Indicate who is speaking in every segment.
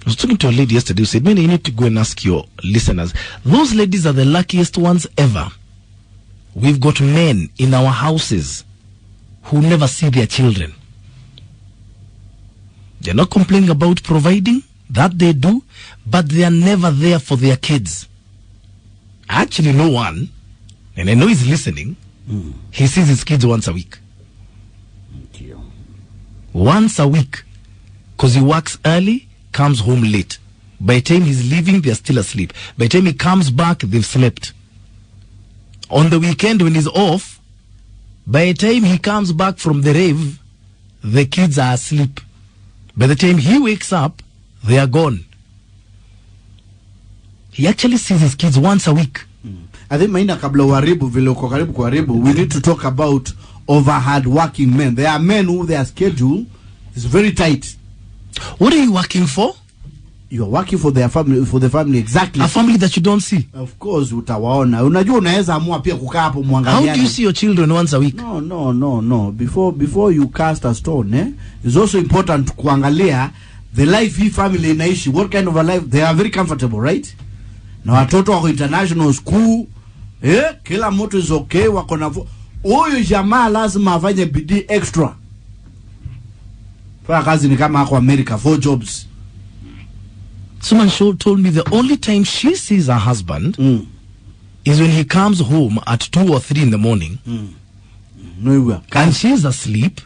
Speaker 1: I was talking to a lady yesterday who said, man, you need to go and ask your listeners. Those ladies are the luckiest ones ever. We've got men in our houses who never see their children. They're not complaining about providing. That they do. But they are never there for their kids. I actually know one, and I know he's listening. He sees his kids once a week. Once a week. Because he works early, comes home late. By the time he's leaving, they're still asleep. By the time he comes back, they've slept. On the weekend when he's off, by the time he comes back from the rave, the kids are asleep. By the time he wakes up, they are gone. He actually sees his kids once a week.
Speaker 2: I think Maina kabla waribu vile uko karibu kuharibu, we need to talk about overhard working men. There are men who their schedule is very tight.
Speaker 1: What are you working for?
Speaker 2: You are working for their family, for the family, exactly.
Speaker 1: A family that you don't see.
Speaker 2: Of course, utawaona. Unajua unaweza amua pia kukaa hapo muangaliane.
Speaker 1: How do you see your children once a week?
Speaker 2: No. Before you cast a stone, it's also important kuangalia the life hii family inaishi. What kind of a life? They are very comfortable, right? Na watoto wako international school, kila mtu is okay, wako na huyu jamaa lazima afanye bidii extra. Kwa kazi ni kama ako America, 4 jobs.
Speaker 1: Someone told me the only time she sees her husband is when he comes home at 2 or 3 in the morning. And she's asleep.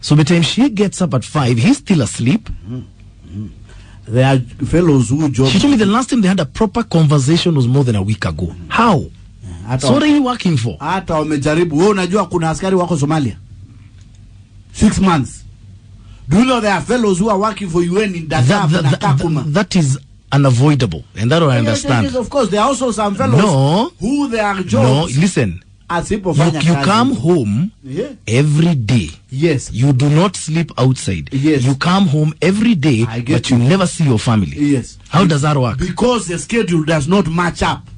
Speaker 1: So by the time she gets up at 5, he's still asleep.
Speaker 2: There are fellows who job.
Speaker 1: She told me the last time they had a proper conversation was more than a week ago. How? So what are you working for?
Speaker 2: Hata wamejaribu. Wewe unajua kuna askari wako Somalia 6 months. Do you know there are fellows who are working for UN in Dadaab and Kakuma?
Speaker 1: That is unavoidable, and that I understand.
Speaker 2: Yes, of course, there are also some fellows who their jobs.
Speaker 1: No, listen. You come home every day.
Speaker 2: Yes.
Speaker 1: You do not sleep outside.
Speaker 2: Yes.
Speaker 1: You come home every day, but you never see your family.
Speaker 2: Yes.
Speaker 1: How does that work?
Speaker 2: Because the schedule does not match up.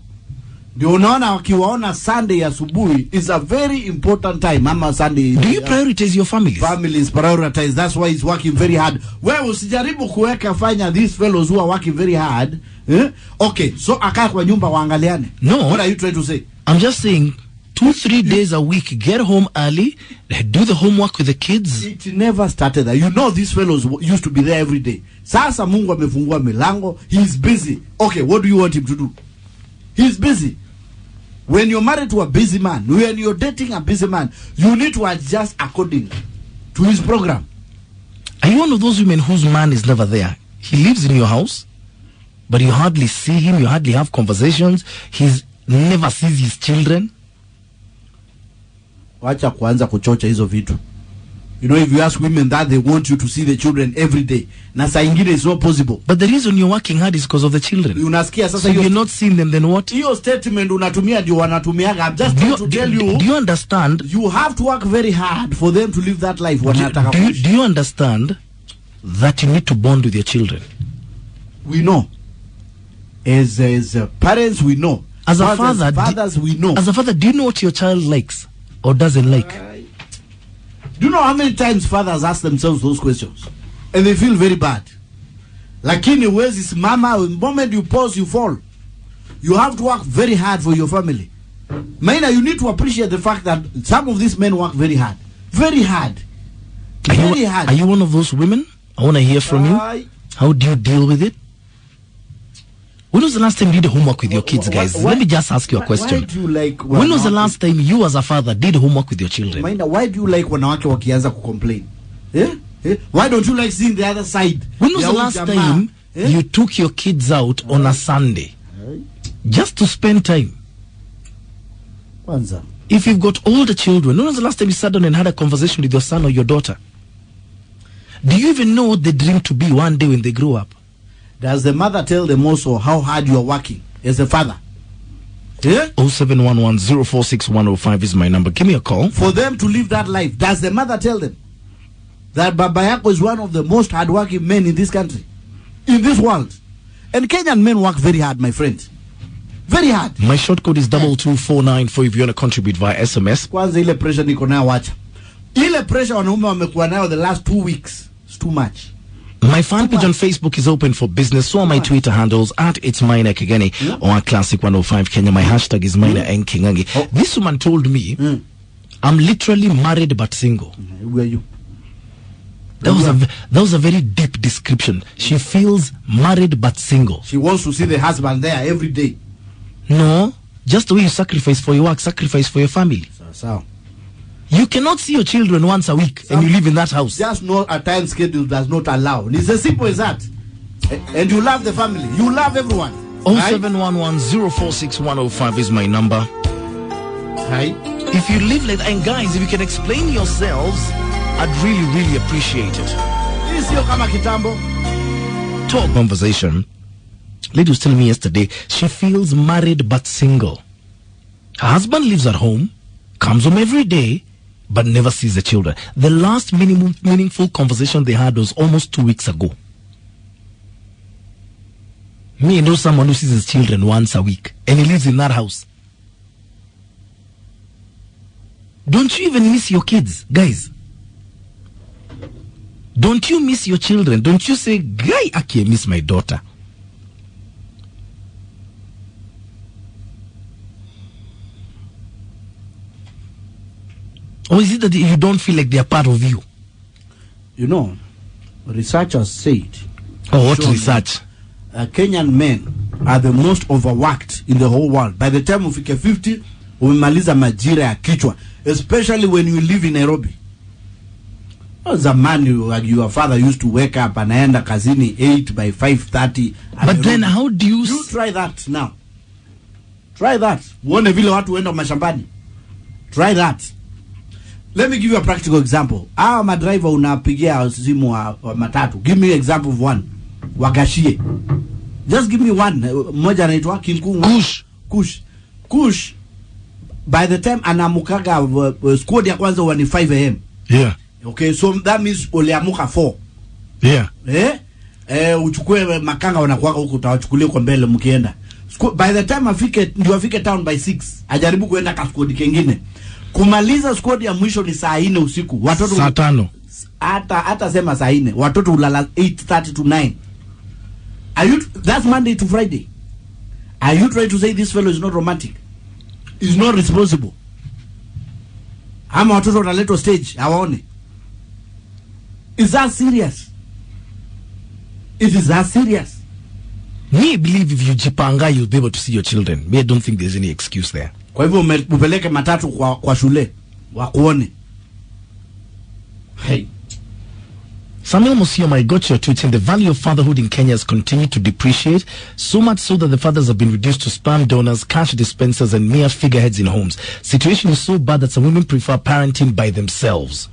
Speaker 2: Ndio unaona wakiwaona Sunday asubuhi is a very important time. Mama Sunday.
Speaker 1: Do you prioritize your families?
Speaker 2: Families prioritize. That's why he's working very hard. Wewe usijaribu kuweka fanya these fellows who are working very hard. Okay, so akae kwa nyumba waangaliane.
Speaker 1: No.
Speaker 2: What are you trying to say?
Speaker 1: I'm just saying 2-3 days a week, get home early, do the homework with the kids.
Speaker 2: It never started that. You know these fellows used to be there every day. Sasa Mungu amefungua milango. He's busy. Okay, what do you want him to do? He's busy. When you're married to a busy man, when you're dating a busy man, you need to adjust according to his program.
Speaker 1: Are you one of those women whose man is never there? He lives in your house, but you hardly see him, you hardly have conversations, he never sees his children?
Speaker 2: Wacha kuanza kuchocha hizo vitu. You know, if you ask women that, they want you to see the children every day. Na saa ingine is not possible.
Speaker 1: But the reason you're working hard is because of the children.
Speaker 2: Unasikia sasa
Speaker 1: so you're not seeing them, then what?
Speaker 2: Hiyo statement unatumia ndio wanatumiaga. I'm just trying to tell you.
Speaker 1: Do you understand?
Speaker 2: You have to work very hard for them to live that life.
Speaker 1: Do you understand that you need to bond with your children?
Speaker 2: We know. As parents, we know.
Speaker 1: As a father,
Speaker 2: fathers, we know.
Speaker 1: As a father, do you know what your child likes or doesn't like?
Speaker 2: Do you know how many times fathers ask themselves those questions? And they feel very bad. Lakini where's is mama? The moment you pause, you fall. You have to work very hard for your family. Maina, you need to appreciate the fact that some of these men work very hard. Very hard. Very hard.
Speaker 1: Are you one of those women? I want to hear from you. How do you deal with it? When was the last time you did homework with your kids, guys? Let me just ask you a question.
Speaker 2: Why do you like
Speaker 1: when was the last time you as a father did homework with your children?
Speaker 2: Maina, why do you like wanawake wakianza kucomplain? Why don't you like seeing the other side?
Speaker 1: When was the last time you took your kids out on a Sunday? Just to spend time.
Speaker 2: Kwanza.
Speaker 1: If you've got older children, when was the last time you sat down and had a conversation with your son or your daughter? Do you even know what they dream to be one day when they grow up?
Speaker 2: Does the mother tell them also how hard you are working as a father?
Speaker 1: 0711-046-105 is my number. Give me a call.
Speaker 2: For them to live that life, does the mother tell them that Baba Yako is one of the most hardworking men in this country, in this world? And Kenyan men work very hard, my friend. Very hard.
Speaker 1: My short code is 22494 if you want to contribute via SMS.
Speaker 2: Kwanza ile pressure niko nayo wacha. Ile pressure wanaume wamekuwa nayo the last 2 weeks. It's too much.
Speaker 1: My fan page on Facebook is open for business. So are my Twitter handles at It's Maina Kigeni or at Classic 105 Kenya. My hashtag is Maina N Kingangi. This woman told me, I'm literally married but single.
Speaker 2: Who are you?
Speaker 1: That was a very deep description. She feels married but single.
Speaker 2: She wants to see the husband there every day.
Speaker 1: No, just the way you sacrifice for your work, sacrifice for your family.
Speaker 2: So.
Speaker 1: You cannot see your children once a week and you live in that house.
Speaker 2: Just know a time schedule does not allow. It's as simple as that. And you love the family. You love everyone.
Speaker 1: 0711-046-105 is my number.
Speaker 2: Hi.
Speaker 1: If you live like that, and guys, if you can explain yourselves, I'd really, really appreciate it.
Speaker 2: This is kama kitambo.
Speaker 1: Talk conversation. Lady was telling me yesterday, she feels married but single. Her husband lives at home, comes home every day, but never sees the children. The last meaningful conversation they had was almost 2 weeks ago. Me know someone who sees his children once a week, and he lives in that house. Don't you even miss your kids, guys? Don't you miss your children? Don't you say, guy, I can't miss my daughter? Or is it that you don't feel like they are part of you?
Speaker 2: You know, researchers said.
Speaker 1: Oh, what research?
Speaker 2: Kenyan men are the most overworked in the whole world. By the time ufike 50, umemaliza majira ya kichwa. Especially when you live in Nairobi. As a man, your father used to wake up and anaenda kazini 8 by 5:30.
Speaker 1: But then how do you...
Speaker 2: You try that now. Try that. Uone vile watu wenda mashambani. Try that. Let me give you a practical example. Madriver unapigia simu wa matatu. Give me an example of one. Wagashie. Just give me one. Mmoja anaitwa Kinkungu. Kush. By the time anamukaga squad ya kwanza wani 5 a.m.
Speaker 1: Yeah.
Speaker 2: Okay, so that means uliamuka 4.
Speaker 1: Yeah.
Speaker 2: Uchukue makanga wanakuwaka huko utawachukulia kwa mbele mkienda. By the time afike town by 6, ajaribu kuenda ka squad kingine. Kumaliza squad ya mwisho ni saa 4 usiku. Watoto
Speaker 1: saa 5.
Speaker 2: Hata sema saa 4. Watoto ulala 8:30 to 9. That's Monday to Friday. Are you trying to say this fellow is not romantic? Is not responsible? Ama watoto wanaletwa stage hawaone. Is that serious? It is that serious.
Speaker 1: Me believe if you jipanga, you'll be able to see your children. Me, I don't think there's any excuse there.
Speaker 2: Kwa hivyo upeleke matatu kwa shule wakuone. Hey.
Speaker 1: Samuel Musioma, I got your tweet saying the value of fatherhood in Kenya has continued to depreciate, so much so that the fathers have been reduced to sperm donors, cash dispensers, and mere figureheads in homes. Situation is so bad that some women prefer parenting by themselves.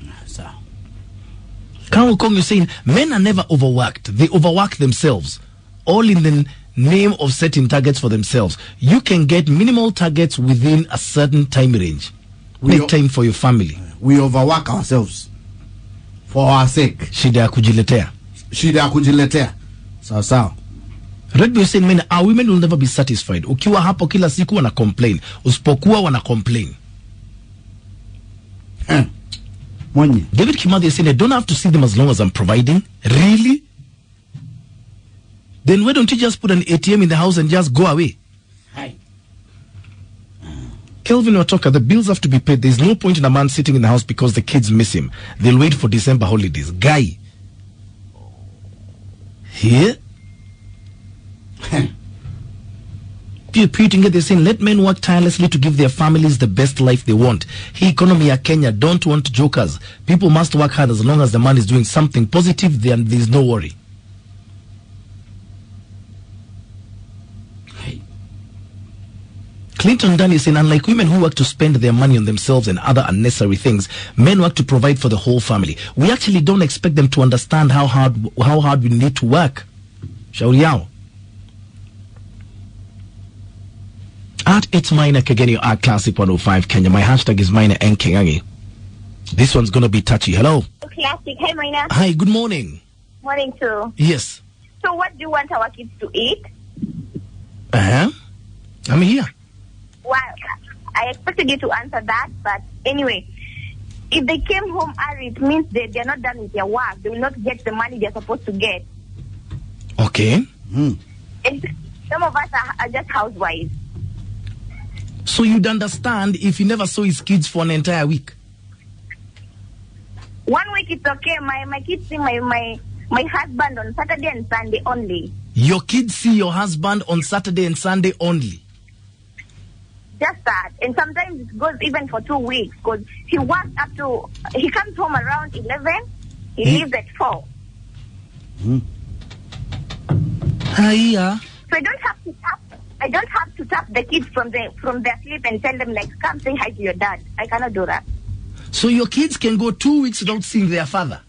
Speaker 1: Carol Kong is saying men are never overworked. They overwork themselves, all in the name of setting targets for themselves. You can get minimal targets within a certain time range. Make time for your family.
Speaker 2: We overwork ourselves for our sake.
Speaker 1: Shida ya kujiletea. Sawa. Red is saying our women will never be satisfied. Ukiwa hapo kila siku wana complain. Usipokuwa wana complain. David Kimathi is saying I don't have to see them as long as I'm providing. Really? Then why don't you just put an ATM in the house and just go away?
Speaker 2: Hi.
Speaker 1: Kelvin Watoka, the bills have to be paid. There's no point in a man sitting in the house because the kids miss him. They'll wait for December holidays. Guy. Here? They're saying, let men work tirelessly to give their families the best life they want. Hey, economy of Kenya, don't want jokers. People must work hard as long as the man is doing something positive, then there's no worry. Clinton Dunn is saying, unlike women who work to spend their money on themselves and other unnecessary things, men work to provide for the whole family. We actually don't expect them to understand how hard we need to work. Shauri yao. At It's Maina Kageni at Classic 105 Kenya. My hashtag is Maina N Kageni. This one's gonna be touchy. Hello.
Speaker 3: Classic. Hey, Maina.
Speaker 1: Hi. Good morning.
Speaker 3: Morning too.
Speaker 1: Yes.
Speaker 3: So, what do you want our kids to eat?
Speaker 1: I'm here.
Speaker 3: Well, I expected you to answer that, but anyway, if they came home early, it means they're not done with their work. They will not get the money they're supposed to get.
Speaker 1: Okay.
Speaker 3: And some of us are just housewives.
Speaker 1: So you'd understand if he never saw his kids for an entire week.
Speaker 3: 1 week it's okay. My kids see my husband on Saturday and Sunday only.
Speaker 1: Your kids see your husband on Saturday and Sunday only.
Speaker 3: Just that. And sometimes it goes even for 2 weeks because he works he comes home around 11. He leaves at 4.
Speaker 1: Hiya.
Speaker 3: So I don't have to tap the kids from their sleep and tell them like, come say hi to your dad. I cannot do that.
Speaker 1: So your kids can go 2 weeks without seeing their father?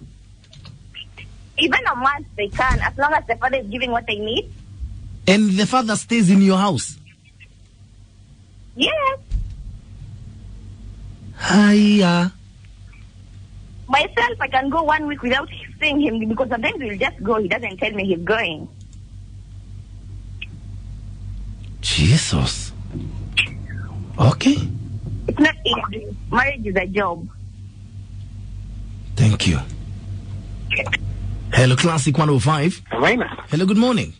Speaker 3: Even a month they can, as long as the father is giving what they need.
Speaker 1: And the father stays in your house?
Speaker 3: Yes.
Speaker 1: Hiya.
Speaker 3: Myself, I can go 1 week without seeing him because sometimes he'll just go. He doesn't tell me he's going.
Speaker 1: Jesus. Okay.
Speaker 3: It's not easy. Marriage is a job.
Speaker 1: Thank you. Hello, Classic 105.
Speaker 4: Amina.
Speaker 1: Hello, good morning.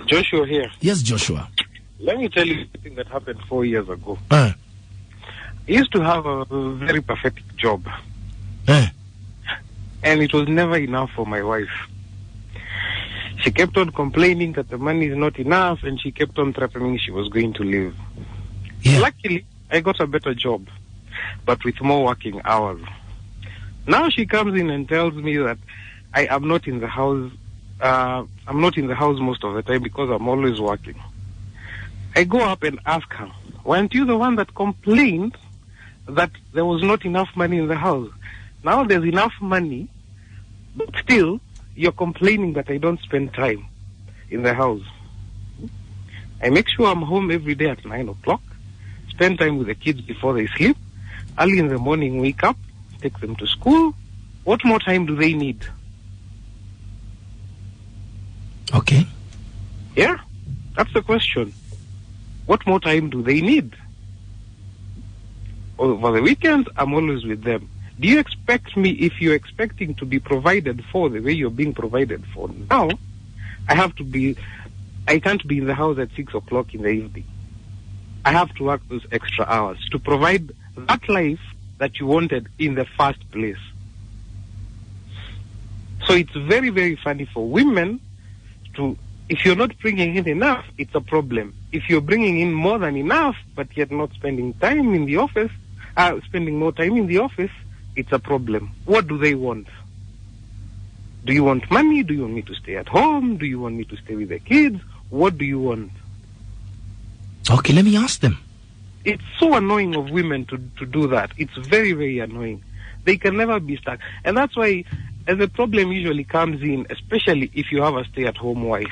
Speaker 4: Joshua here.
Speaker 1: Yes, Joshua.
Speaker 4: Let me tell you something that happened 4 years ago.
Speaker 1: Uh,
Speaker 4: I used to have a very pathetic job,
Speaker 1: uh,
Speaker 4: and it was never enough for my wife. She kept on complaining that the money is not enough, and she kept on threatening she was going to leave.
Speaker 1: yeah.
Speaker 4: Luckily, I got a better job, but with more working hours. Now she comes in and tells me that I am not in the house. I'm not in the house most of the time because I'm always working. I go up and ask her, weren't you the one that complained that there was not enough money in the house? Now there's enough money, but still you're complaining that I don't spend time in the house. I make sure I'm home every day at 9 o'clock, spend time with the kids before they sleep, early in the morning wake up, take them to school. What more time do they need?
Speaker 1: Okay.
Speaker 4: Yeah, that's the question. What more time do they need? Over the weekends, I'm always with them. Do you expect me, if you're expecting to be provided for the way you're being provided for now, I can't be in the house at 6 o'clock in the evening. I have to work those extra hours to provide that life that you wanted in the first place. So it's very, very funny for women to, if you're not bringing in enough, it's a problem. If you're bringing in more than enough, but yet not spending time in the office, spending more time in the office, it's a problem. What do they want? Do you want money? Do you want me to stay at home? Do you want me to stay with the kids? What do you want?
Speaker 1: Okay, let me ask them.
Speaker 4: It's so annoying of women to do that. It's very, very annoying. They can never be stuck. And that's why the problem usually comes in, especially if you have a stay-at-home wife.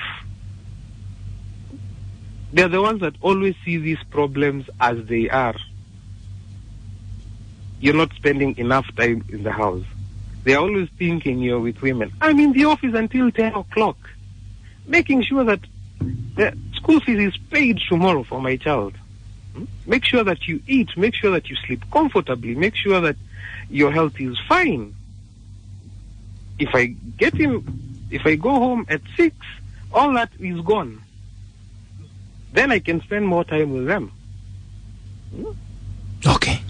Speaker 4: They're the ones that always see these problems as they are. You're not spending enough time in the house. They're always thinking you're with women. I'm in the office until 10 o'clock, making sure that the school fees is paid tomorrow for my child. Make sure that you eat, make sure that you sleep comfortably, make sure that your health is fine. If I go home at 6, all that is gone. Then I can spend more time with them.
Speaker 1: Okay.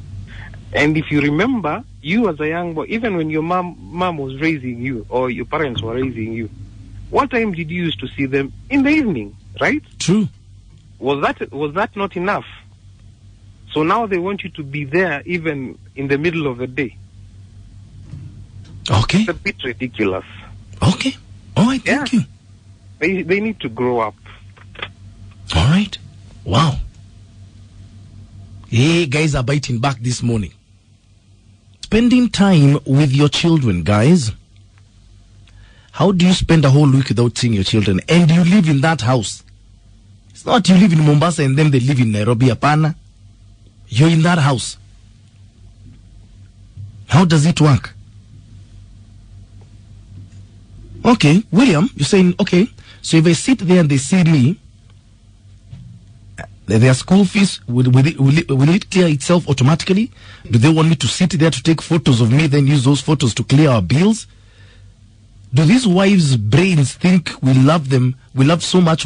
Speaker 4: And if you remember, you as a young boy, even when your mom was raising you, or your parents were raising you, what time did you used to see them? In the evening, right?
Speaker 1: True.
Speaker 4: Was that not enough? So now they want you to be there even in the middle of the day.
Speaker 1: Okay.
Speaker 4: It's a bit ridiculous.
Speaker 1: Okay. All right, thank you.
Speaker 4: They need to grow up.
Speaker 1: All right. Wow. Hey, guys are biting back this morning. Spending time with your children, guys. How do you spend a whole week without seeing your children? And you live in that house. It's not you live in Mombasa and then they live in Nairobi, apana. You're in that house. How does it work? Okay, William, you're saying, okay, so if I sit there and they see me, Their school fees, will it clear itself automatically? Do they want me to sit there to take photos of me, then use those photos to clear our bills? Do these wives' brains think we love them? We love so much,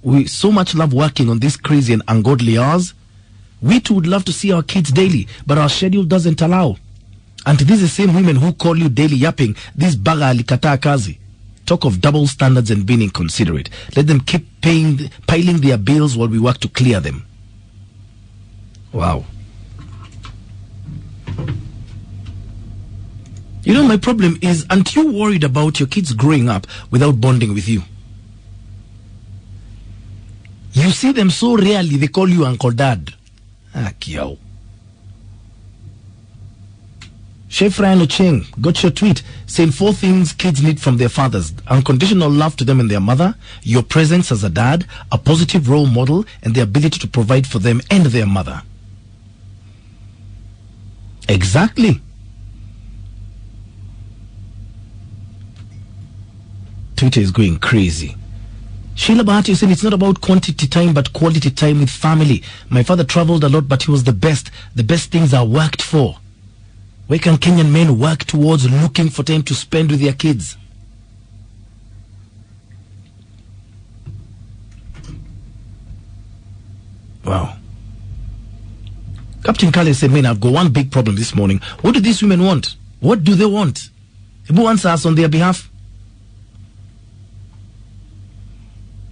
Speaker 1: we so much love working on these crazy and ungodly hours? We too would love to see our kids daily, but our schedule doesn't allow. And these are the same women who call you daily yapping, this baga alikataa kazi. Talk of double standards and being inconsiderate. Let them keep piling their bills while we work to clear them. Wow. You know, my problem is, aren't you worried about your kids growing up without bonding with you? You see them so rarely, they call you Uncle Dad. Ah, kiao. Chef Ryan Ocheng got your tweet saying 4 things kids need from their fathers: unconditional love to them and their mother, your presence as a dad, a positive role model, and the ability to provide for them and their mother. Exactly. Twitter is going crazy. Sheila Bahati said it's not about quantity time but quality time with family. My father traveled a lot, but he was the best. The best things are worked for. Where can Kenyan men work towards looking for time to spend with their kids? Wow. Captain Kale said, man, I've got one big problem this morning. What do these women want? What do they want? Who wants us on their behalf?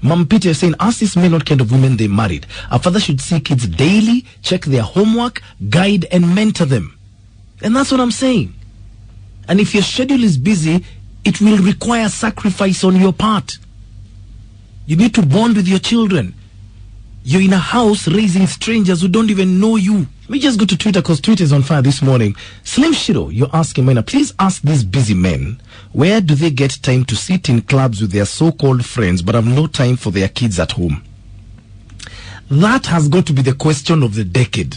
Speaker 1: Mom Peter is saying, ask these men what kind of women they married. A father should see kids daily, check their homework, guide and mentor them. And that's what I'm saying. And if your schedule is busy, it will require sacrifice on your part. You need to bond with your children. You're in a house raising strangers who don't even know you. Let me just go to Twitter, because Twitter is on fire this morning. Slim Shiro, you're asking, Mena, please ask these busy men, where do they get time to sit in clubs with their so-called friends but have no time for their kids at home? That has got to be the question of the decade.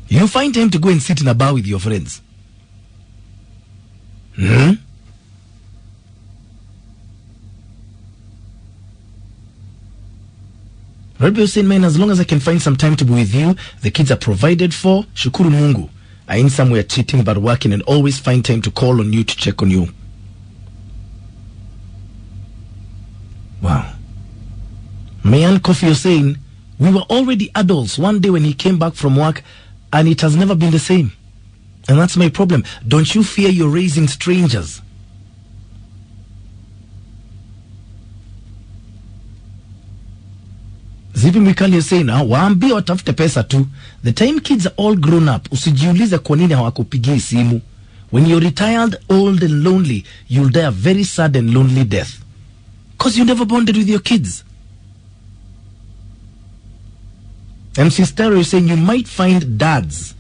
Speaker 1: You find time to go and sit in a bar with your friends. Rabbi saying, man, as long as I can find some time to be with you, the kids are provided for. Shukuru Mungu. I ain't somewhere cheating but working, and always find time to call on you, to check on you. Wow. Mayan Kofi is saying, we were already adults one day when he came back from work, and it has never been the same. And that's my problem. Don't you fear you're raising strangers? Zipi Mikali is saying, waambie watafute pesa tu. The time kids are all grown up, usijiulize kwa nini hawakupigi simu. When you're retired, old and lonely, you'll die a very sad and lonely death. Because you never bonded with your kids. MC Stereo is saying, you might find dads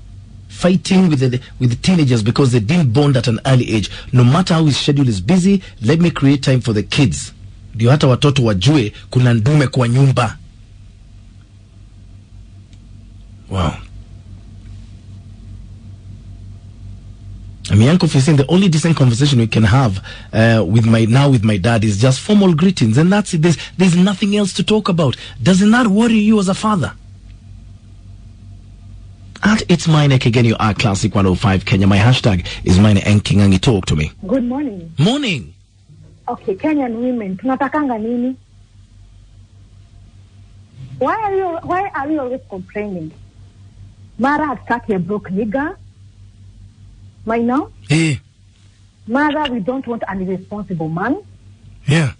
Speaker 1: fighting with the teenagers because they didn't bond at an early age. No matter how his schedule is busy, let me create time for the kids. Ndio hata watoto wajue kuna ndume kwa nyumba. Wow. I mean, Uncle is saying the only decent conversation we can have with my dad is just formal greetings, and that's it. There's nothing else to talk about. Doesn't that worry you as a father? At It's Mine again, you are Classic 105 Kenya. My hashtag is Mine and Kingangi. Talk to me.
Speaker 5: Good morning.
Speaker 1: Morning.
Speaker 5: Okay, Kenyan women, tunatakanga nini? Why are you always complaining? Mara attack a broke nigga. Right now?
Speaker 1: Hey.
Speaker 5: Mara, we don't want an irresponsible man.
Speaker 1: Yeah.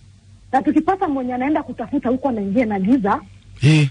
Speaker 5: Na tukipata mwenye anaenda kutafuta huko anaingia na giza.
Speaker 1: Hey.